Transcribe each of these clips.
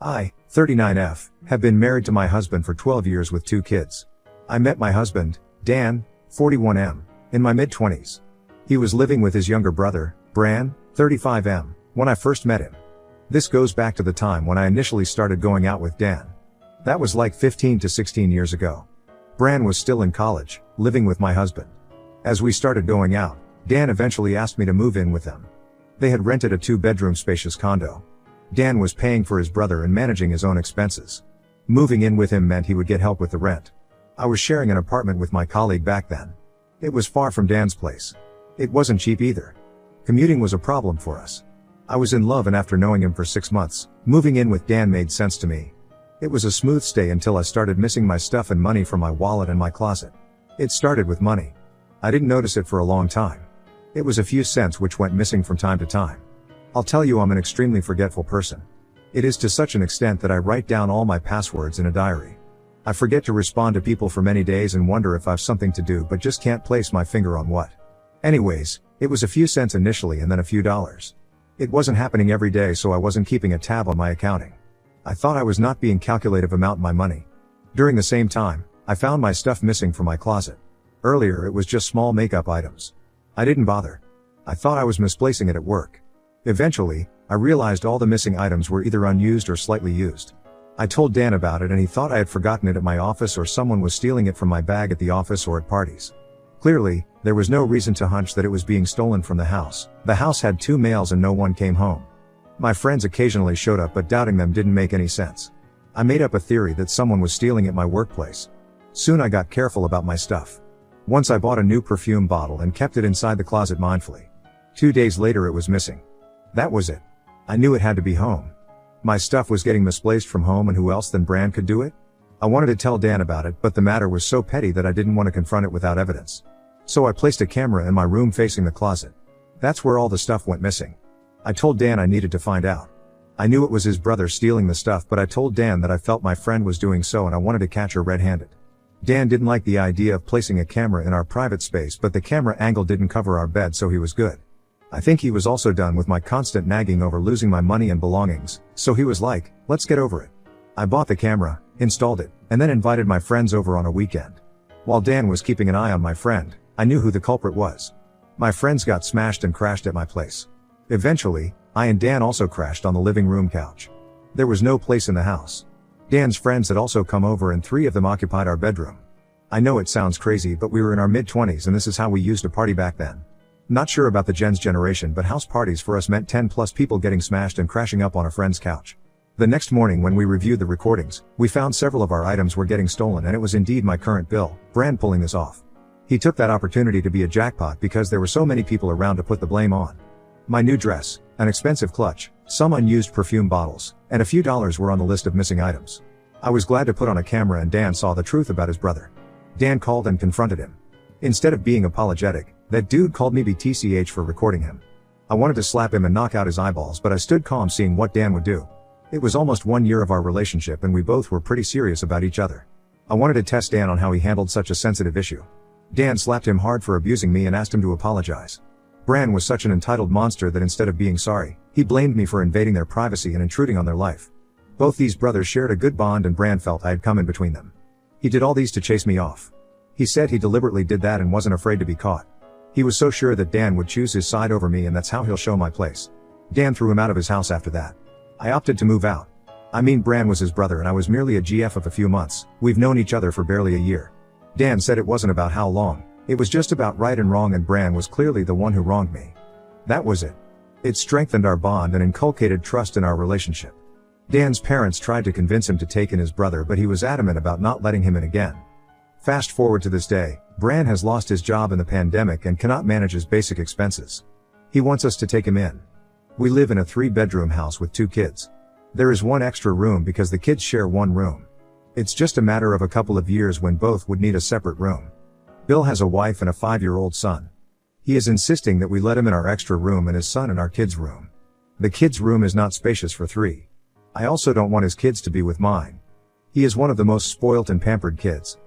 I, 39F, have been married to my husband for 12 years with 2 kids. I met my husband, Dan, 41M, in my mid-20s. He was living with his younger brother, Bran, 35M, when I first met him. This goes back to the time when I initially started going out with Dan. That was like 15 to 16 years ago. Bran was still in college, living with my husband. As we started going out, Dan eventually asked me to move in with them. They had rented a 2-bedroom spacious condo. Dan was paying for his brother and managing his own expenses. Moving in with him meant he would get help with the rent. I was sharing an apartment with my colleague back then. It was far from Dan's place. It wasn't cheap either. Commuting was a problem for us. I was in love, and after knowing him for 6 months, moving in with Dan made sense to me. It was a smooth stay until I started missing my stuff and money from my wallet and my closet. It started with money. I didn't notice it for a long time. It was a few cents which went missing from time to time. I'll tell you, I'm an extremely forgetful person. It is to such an extent that I write down all my passwords in a diary. I forget to respond to people for many days and wonder if I've something to do but just can't place my finger on what. Anyways, it was a few cents initially and then a few dollars. It wasn't happening every day, so I wasn't keeping a tab on my accounting. I thought I was not being calculative about my money. During the same time, I found my stuff missing from my closet. Earlier it was just small makeup items. I didn't bother. I thought I was misplacing it at work. Eventually, I realized all the missing items were either unused or slightly used. I told Dan about it and he thought I had forgotten it at my office or someone was stealing it from my bag at the office or at parties. Clearly, there was no reason to hunch that it was being stolen from the house. The house had 2 males and no one came home. My friends occasionally showed up, but doubting them didn't make any sense. I made up a theory that someone was stealing at my workplace. Soon I got careful about my stuff. Once I bought a new perfume bottle and kept it inside the closet mindfully. 2 days later it was missing. That was it. I knew it had to be home. My stuff was getting misplaced from home, and who else than Bran could do it? I wanted to tell Dan about it, but the matter was so petty that I didn't want to confront it without evidence. So I placed a camera in my room facing the closet. That's where all the stuff went missing. I told Dan I needed to find out. I knew it was his brother stealing the stuff, but I told Dan that I felt my friend was doing so and I wanted to catch her red-handed. Dan didn't like the idea of placing a camera in our private space, but the camera angle didn't cover our bed, so he was good. I think he was also done with my constant nagging over losing my money and belongings, so he was like, let's get over it. I bought the camera, installed it, and then invited my friends over on a weekend. While Dan was keeping an eye on my friend, I knew who the culprit was. My friends got smashed and crashed at my place. Eventually, I and Dan also crashed on the living room couch. There was no place in the house. Dan's friends had also come over and 3 of them occupied our bedroom. I know it sounds crazy, but we were in our mid-20s and this is how we used to party back then. Not sure about the Gen's generation, but house parties for us meant 10+ people getting smashed and crashing up on a friend's couch. The next morning when we reviewed the recordings, we found several of our items were getting stolen, and it was indeed my current Bill, Bran, pulling this off. He took that opportunity to be a jackpot because there were so many people around to put the blame on. My new dress, an expensive clutch, some unused perfume bottles, and a few dollars were on the list of missing items. I was glad to put on a camera and Dan saw the truth about his brother. Dan called and confronted him. Instead of being apologetic, that dude called me BTCH for recording him. I wanted to slap him and knock out his eyeballs, but I stood calm seeing what Dan would do. It was almost 1 year of our relationship and we both were pretty serious about each other. I wanted to test Dan on how he handled such a sensitive issue. Dan slapped him hard for abusing me and asked him to apologize. Bran was such an entitled monster that instead of being sorry, he blamed me for invading their privacy and intruding on their life. Both these brothers shared a good bond and Bran felt I had come in between them. He did all these to chase me off. He said he deliberately did that and wasn't afraid to be caught. He was so sure that Dan would choose his side over me, and that's how he'll show my place. Dan threw him out of his house after that. I opted to move out. I mean, Bran was his brother and I was merely a GF of a few months. We've known each other for barely a year. Dan said it wasn't about how long, it was just about right and wrong, and Bran was clearly the one who wronged me. That was it. It strengthened our bond and inculcated trust in our relationship. Dan's parents tried to convince him to take in his brother, but he was adamant about not letting him in again. Fast forward to this day, Bran has lost his job in the pandemic and cannot manage his basic expenses. He wants us to take him in. We live in a 3-bedroom house with 2 kids. There is 1 extra room because the kids share 1 room. It's just a matter of a couple of years when both would need a separate room. Bill has a wife and a 5-year-old son. He is insisting that we let him in our extra room and his son in our kids' room. The kids' room is not spacious for 3. I also don't want his kids to be with mine. He is one of the most spoilt and pampered kids.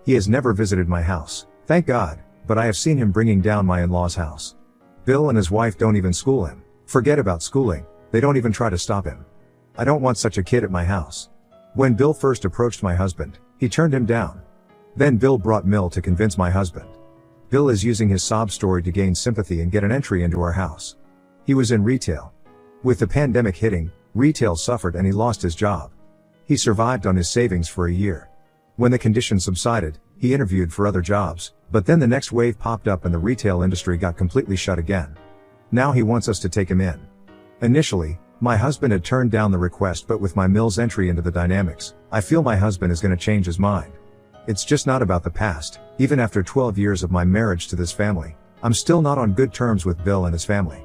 He has never visited my house, thank God, but I have seen him bringing down my in-laws' house. Bill and his wife don't even school him. Forget about schooling, they don't even try to stop him. I don't want such a kid at my house. When Bill first approached my husband, he turned him down. Then Bill brought Mill to convince my husband. Bill is using his sob story to gain sympathy and get an entry into our house. He was in retail. With the pandemic hitting, retail suffered and he lost his job. He survived on his savings for a year. When the conditions subsided, he interviewed for other jobs, but then the next wave popped up and the retail industry got completely shut again. Now he wants us to take him in. Initially, my husband had turned down the request, but with my Mill's entry into the dynamics, I feel my husband is going to change his mind. It's just not about the past. Even after 12 years of my marriage to this family, I'm still not on good terms with Bill and his family.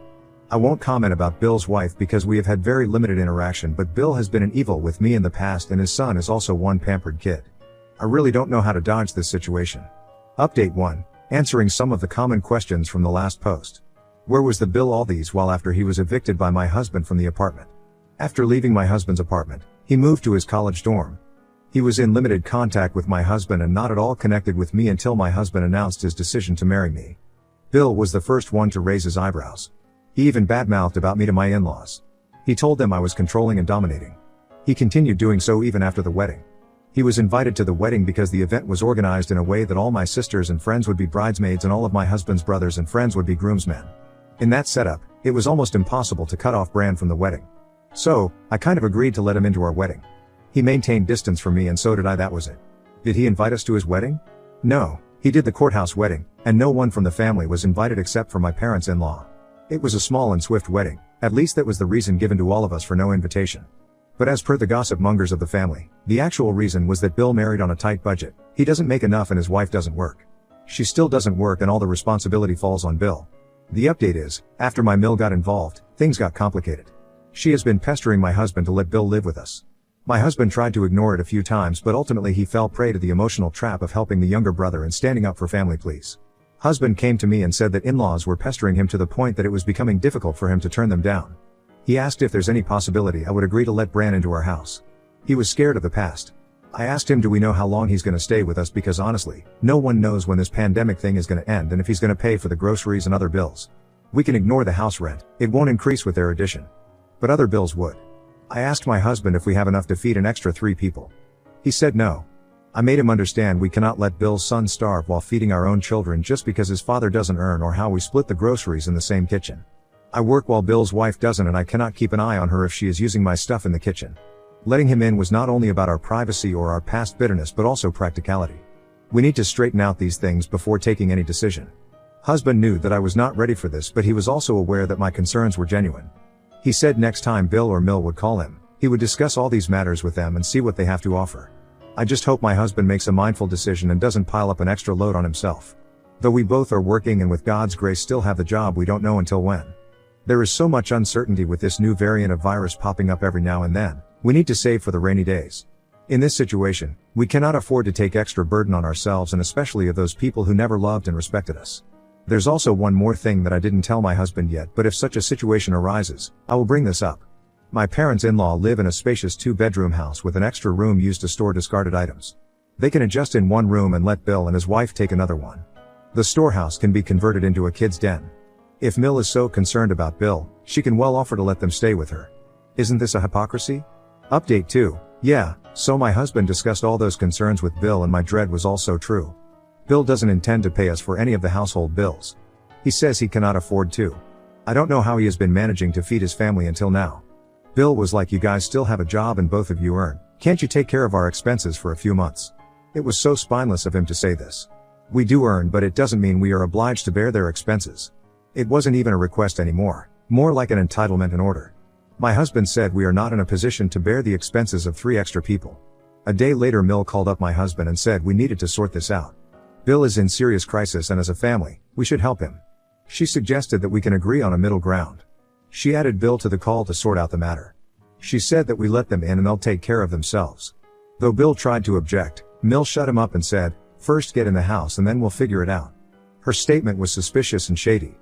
I won't comment about Bill's wife because we have had very limited interaction, but Bill has been an evil with me in the past and his son is also one pampered kid. I really don't know how to dodge this situation. Update 1. Answering some of the common questions from the last post. Where was the Bill all these while after he was evicted by my husband from the apartment? After leaving my husband's apartment, he moved to his college dorm. He was in limited contact with my husband and not at all connected with me until my husband announced his decision to marry me. Bill was the first one to raise his eyebrows. He even badmouthed about me to my in-laws. He told them I was controlling and dominating. He continued doing so even after the wedding. He was invited to the wedding because the event was organized in a way that all my sisters and friends would be bridesmaids and all of my husband's brothers and friends would be groomsmen. In that setup, it was almost impossible to cut off Brand from the wedding. So, I kind of agreed to let him into our wedding. He maintained distance from me and so did I. That was it. Did he invite us to his wedding? No, he did the courthouse wedding, and no one from the family was invited except for my parents-in-law. It was a small and swift wedding, at least that was the reason given to all of us for no invitation. But as per the gossip mongers of the family, the actual reason was that Bill married on a tight budget. He doesn't make enough and his wife doesn't work. She still doesn't work and all the responsibility falls on Bill. The update is, after my Mill got involved, things got complicated. She has been pestering my husband to let Bill live with us. My husband tried to ignore it a few times, but ultimately he fell prey to the emotional trap of helping the younger brother and standing up for family pleas. Husband came to me and said that in-laws were pestering him to the point that it was becoming difficult for him to turn them down. He asked if there's any possibility I would agree to let Bran into our house. He was scared of the past. I asked him, do we know how long he's gonna stay with us, because honestly, no one knows when this pandemic thing is gonna end and if he's gonna pay for the groceries and other bills. We can ignore the house rent, it won't increase with their addition. But other bills would. I asked my husband if we have enough to feed an extra 3 people. He said no. I made him understand we cannot let Bill's son starve while feeding our own children just because his father doesn't earn, or how we split the groceries in the same kitchen. I work while Bill's wife doesn't and I cannot keep an eye on her if she is using my stuff in the kitchen. Letting him in was not only about our privacy or our past bitterness but also practicality. We need to straighten out these things before taking any decision. Husband knew that I was not ready for this, but he was also aware that my concerns were genuine. He said next time Bill or Mill would call him, he would discuss all these matters with them and see what they have to offer. I just hope my husband makes a mindful decision and doesn't pile up an extra load on himself. Though we both are working and with God's grace still have the job, we don't know until when. There is so much uncertainty with this new variant of virus popping up every now and then. We need to save for the rainy days. In this situation, we cannot afford to take extra burden on ourselves and especially of those people who never loved and respected us. There's also one more thing that I didn't tell my husband yet, but if such a situation arises, I will bring this up. My parents-in-law live in a spacious 2-bedroom house with an extra room used to store discarded items. They can adjust in one room and let Bill and his wife take another one. The storehouse can be converted into a kid's den. If Mill is so concerned about Bill, she can well offer to let them stay with her. Isn't this a hypocrisy? Update 2. Yeah, so my husband discussed all those concerns with Bill and my dread was also true. Bill doesn't intend to pay us for any of the household bills. He says he cannot afford to. I don't know how he has been managing to feed his family until now. Bill was like, you guys still have a job and both of you earn. Can't you take care of our expenses for a few months? It was so spineless of him to say this. We do earn, but it doesn't mean we are obliged to bear their expenses. It wasn't even a request anymore, more like an entitlement and order. My husband said we are not in a position to bear the expenses of 3 extra people. A day later Mill called up my husband and said we needed to sort this out. Bill is in serious crisis and as a family, we should help him. She suggested that we can agree on a middle ground. She added Bill to the call to sort out the matter. She said that we let them in and they'll take care of themselves. Though Bill tried to object, Mill shut him up and said, first get in the house and then we'll figure it out. Her statement was suspicious and shady.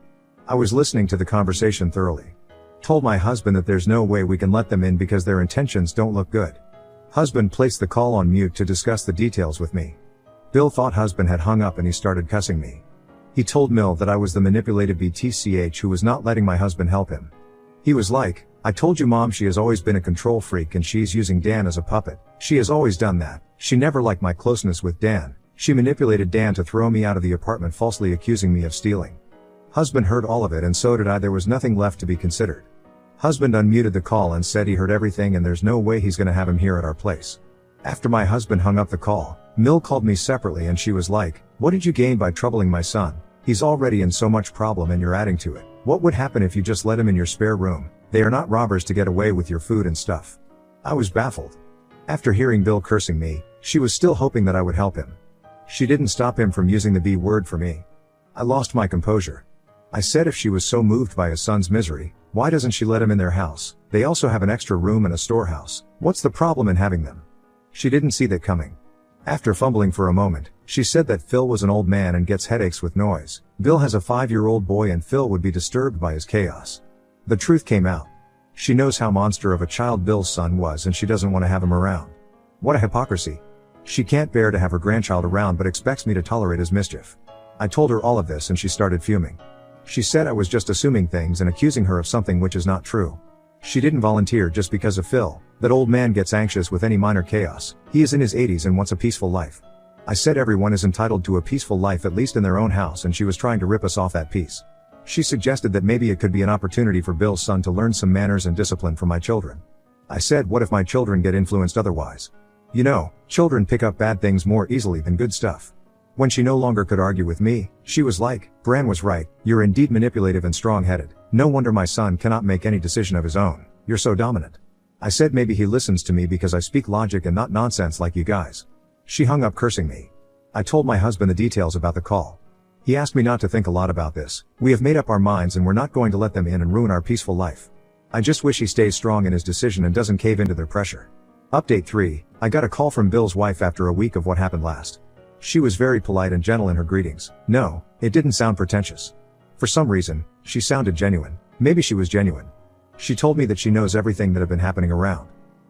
I was listening to the conversation thoroughly. Told my husband that there's no way we can let them in because their intentions don't look good. Husband placed the call on mute to discuss the details with me. Bill thought husband had hung up and he started cussing me. He told Mill that I was the manipulative BTCH who was not letting my husband help him. He was like, I told you Mom, she has always been a control freak and she's using Dan as a puppet. She has always done that. She never liked my closeness with Dan. She manipulated Dan to throw me out of the apartment, falsely accusing me of stealing. Husband heard all of it and so did I. There was nothing left to be considered. Husband unmuted the call and said he heard everything and there's no way he's gonna have him here at our place. After my husband hung up the call, Mill called me separately and she was like, "What did you gain by troubling my son? He's already in so much problem and you're adding to it. What would happen if you just let him in your spare room? They are not robbers to get away with your food and stuff." I was baffled. After hearing Bill cursing me, she was still hoping that I would help him. She didn't stop him from using the B word for me. I lost my composure. I said if she was so moved by his son's misery, why doesn't she let him in their house? They also have an extra room and a storehouse. What's the problem in having them? She didn't see that coming. After fumbling for a moment, she said that Phil was an old man and gets headaches with noise. Bill has a 5-year-old boy and Phil would be disturbed by his chaos. The truth came out. She knows how monster of a child Bill's son was and she doesn't want to have him around. What a hypocrisy. She can't bear to have her grandchild around but expects me to tolerate his mischief. I told her all of this and she started fuming. She said I was just assuming things and accusing her of something which is not true. She didn't volunteer just because of Phil. That old man gets anxious with any minor chaos. He is in his 80s and wants a peaceful life. I said everyone is entitled to a peaceful life, at least in their own house, and she was trying to rip us off that peace. She suggested that maybe it could be an opportunity for Bill's son to learn some manners and discipline from my children. I said, what if my children get influenced otherwise? You know, children pick up bad things more easily than good stuff. When she no longer could argue with me, she was like, "Bran was right, you're indeed manipulative and strong-headed. No wonder my son cannot make any decision of his own. You're so dominant." I said maybe he listens to me because I speak logic and not nonsense like you guys. She hung up cursing me. I told my husband the details about the call. He asked me not to think a lot about this. We have made up our minds and we're not going to let them in and ruin our peaceful life. I just wish he stays strong in his decision and doesn't cave into their pressure. Update 3. I got a call from Bill's wife after a week of what happened last. She was very polite and gentle in her greetings. No, it didn't sound pretentious. For some reason, she sounded genuine. Maybe she was genuine. She told me that she knows everything that had been happening around.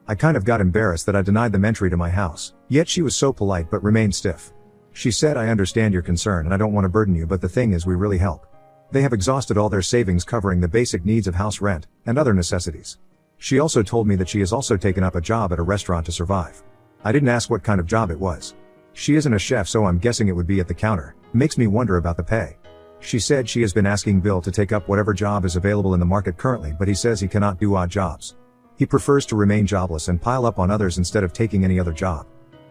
I kind of got embarrassed that I denied them entry to my house, yet she was so polite but remained stiff. She said, "I understand your concern and I don't want to burden you, but the thing is we really help. They have exhausted all their savings covering the basic needs of house rent and other necessities." She also told me that she has also taken up a job at a restaurant to survive. I didn't ask what kind of job it was. She isn't a chef, so I'm guessing it would be at the counter. Makes me wonder about the pay. She said she has been asking Bill to take up whatever job is available in the market currently, but he says he cannot do odd jobs. He prefers to remain jobless and pile up on others instead of taking any other job.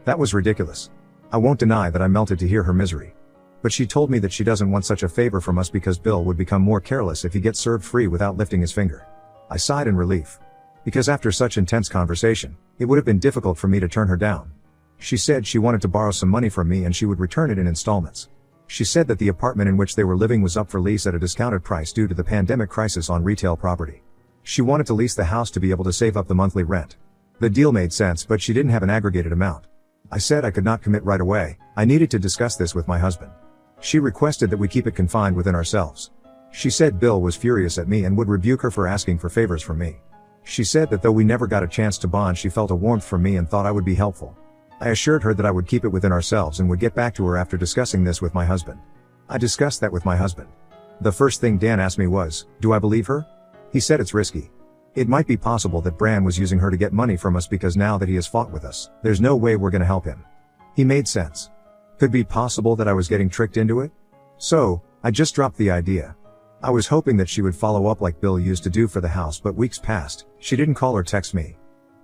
That was ridiculous. I won't deny that I melted to hear her misery. But she told me that she doesn't want such a favor from us because Bill would become more careless if he gets served free without lifting his finger. I sighed in relief. Because after such intense conversation, it would have been difficult for me to turn her down. She said she wanted to borrow some money from me and she would return it in installments. She said that the apartment in which they were living was up for lease at a discounted price due to the pandemic crisis on retail property. She wanted to lease the house to be able to save up the monthly rent. The deal made sense, but she didn't have an aggregated amount. I said I could not commit right away. I needed to discuss this with my husband. She requested that we keep it confined within ourselves. She said Bill was furious at me and would rebuke her for asking for favors from me. She said that though we never got a chance to bond, she felt a warmth from me and thought I would be helpful. I assured her that I would keep it within ourselves and would get back to her after discussing this with my husband. I discussed that with my husband. The first thing Dan asked me was, do I believe her? He said it's risky. It might be possible that Bran was using her to get money from us because now that he has fought with us, there's no way we're gonna help him. He made sense. Could be possible that I was getting tricked into it? So, I just dropped the idea. I was hoping that she would follow up like Bill used to do for the house, but weeks passed, she didn't call or text me.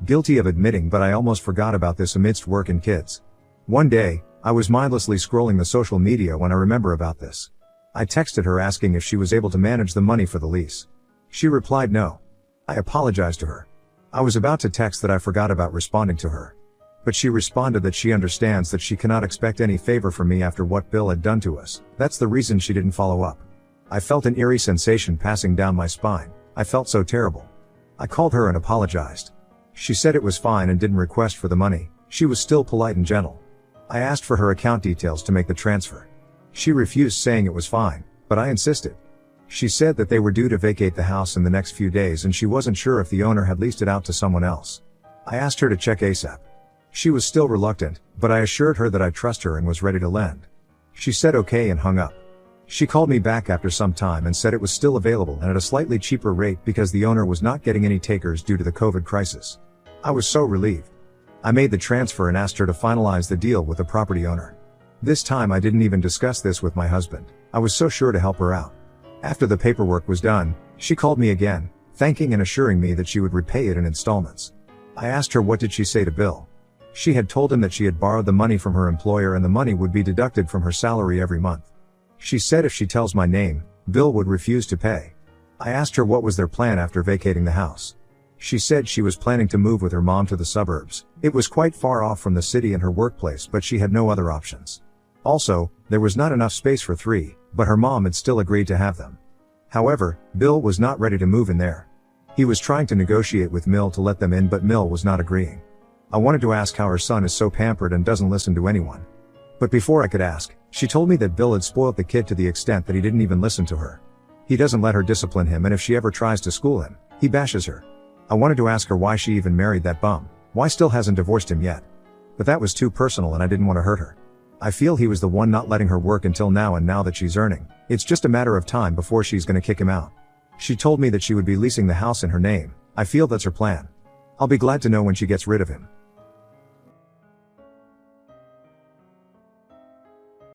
Guilty of admitting, but I almost forgot about this amidst work and kids. One day, I was mindlessly scrolling the social media when I remember about this. I texted her asking if she was able to manage the money for the lease. She replied no. I apologized to her. I was about to text that I forgot about responding to her. But she responded that she understands that she cannot expect any favor from me after what Bill had done to us. That's the reason she didn't follow up. I felt an eerie sensation passing down my spine. I felt so terrible. I called her and apologized. She said it was fine and didn't request for the money. She was still polite and gentle. I asked for her account details to make the transfer. She refused, saying it was fine, but I insisted. She said that they were due to vacate the house in the next few days and she wasn't sure if the owner had leased it out to someone else. I asked her to check ASAP. She was still reluctant, but I assured her that I trust her and was ready to lend. She said okay and hung up. She called me back after some time and said it was still available and at a slightly cheaper rate because the owner was not getting any takers due to the COVID crisis. I was so relieved. I made the transfer and asked her to finalize the deal with the property owner. This time I didn't even discuss this with my husband. I was so sure to help her out. After the paperwork was done, she called me again, thanking and assuring me that she would repay it in installments. I asked her what did she say to Bill. She had told him that she had borrowed the money from her employer and the money would be deducted from her salary every month. She said if she tells my name, Bill would refuse to pay. I asked her what was their plan after vacating the house. She said she was planning to move with her mom to the suburbs. It was quite far off from the city and her workplace, but she had no other options. Also, there was not enough space for 3, but her mom had still agreed to have them. However, Bill was not ready to move in there. He was trying to negotiate with Mill to let them in, but Mill was not agreeing. I wanted to ask how her son is so pampered and doesn't listen to anyone. But before I could ask, she told me that Bill had spoiled the kid to the extent that he didn't even listen to her. He doesn't let her discipline him, and if she ever tries to school him, he bashes her. I wanted to ask her why she even married that bum, why still hasn't divorced him yet. But that was too personal and I didn't want to hurt her. I feel he was the one not letting her work until now, and now that she's earning, it's just a matter of time before she's gonna kick him out. She told me that she would be leasing the house in her name. I feel that's her plan. I'll be glad to know when she gets rid of him.